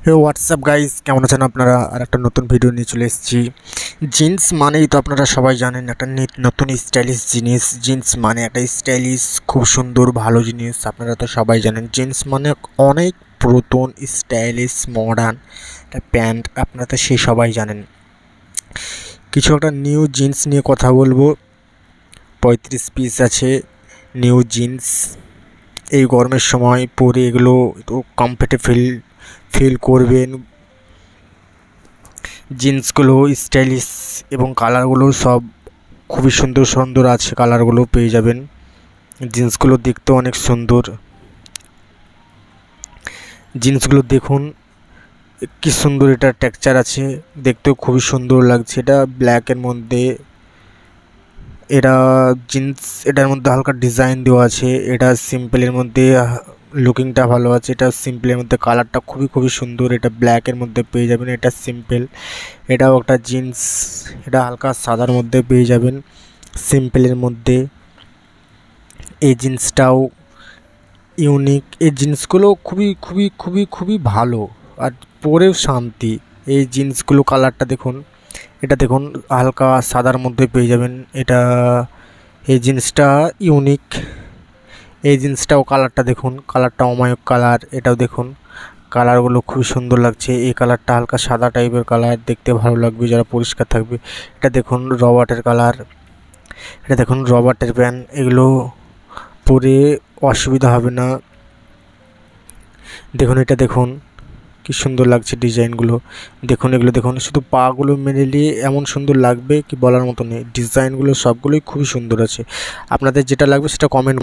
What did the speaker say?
হে WhatsApp guys, কেমন আছেন আপনারা? আর একটা নতুন ভিডিও নিয়ে চলে এসেছি। জিন্স মানেই তো আপনারা সবাই জানেন একটা নতুন স্টাইলিশ জিনিস। জিন্স মানে একটা স্টাইলিশ, খুব সুন্দর, ভালো জিনিস। আপনারা তো সবাই জানেন জিন্স মানে অনেক পুরাতন, স্টাইলিশ, মডার্ন একটা প্যান্ট। আপনারা তো সেই সবাই জানেন। কিছু একটা নিউ জিন্স নিয়ে কথা বলবো। 35 পিস আছে নিউ জিন্স। এই গরমের সময় পরে এগুলো একটু কমফর্টেবল ফিল করবেন। জিন্সগুলো স্টাইলিশ এবং কালারগুলো সব খুবই সুন্দর সুন্দর আছে। কালারগুলো পেয়ে যাবেন। জিন্সগুলো দেখতেও অনেক সুন্দর। জিন্সগুলো দেখুন কি সুন্দর, এটা টেক্সচার আছে, দেখতেও খুবই সুন্দর লাগছে। এটা ব্ল্যাকের মধ্যে, এটা জিন্স, এটার মধ্যে হালকা ডিজাইন দেওয়া আছে। এটা সিম্পলের মধ্যে লুকিংটা ভালো আছে। এটা সিম্পলের মধ্যে কালারটা খুবই সুন্দর। এটা ব্ল্যাকের মধ্যে পেয়ে যাবেন। এটা সিম্পল, এটাও একটা জিন্স। এটা হালকা সাদার মধ্যে পেয়ে যাবেন, সিম্পলের মধ্যে। এই জিন্সটাও ইউনিক। এই জিন্সগুলো খুবই ভালো, আর পরেও শান্তি। এই জিন্সগুলো কালারটা দেখুন, এটা দেখুন হালকা সাদার মধ্যে পেয়ে যাবেন। এটা এই জিন্সটা ইউনিক। এই জিন্সটাও কালারটা দেখুন, কালারটা অমায়িক কালার। এটাও দেখুন কালারগুলো খুবই সুন্দর লাগছে। এই কালারটা হালকা সাদা টাইপের কালার, দেখতে ভালো লাগবে যারা পরিষ্কার থাকবে। এটা দেখুন রবার্টের কালার। এটা দেখুন রবার্টের প্যান্ট। এগুলো পরে অসুবিধা হবে না। দেখুন এটা দেখুন কি সুন্দর লাগছে ডিজাইনগুলো। দেখুন এগুলো দেখুন, শুধু পাগুলো মেরে এমন সুন্দর লাগবে কি বলার মতো নেই। ডিজাইনগুলো সবগুলোই খুবই সুন্দর আছে। আপনাদের যেটা লাগবে সেটা কমেন্ট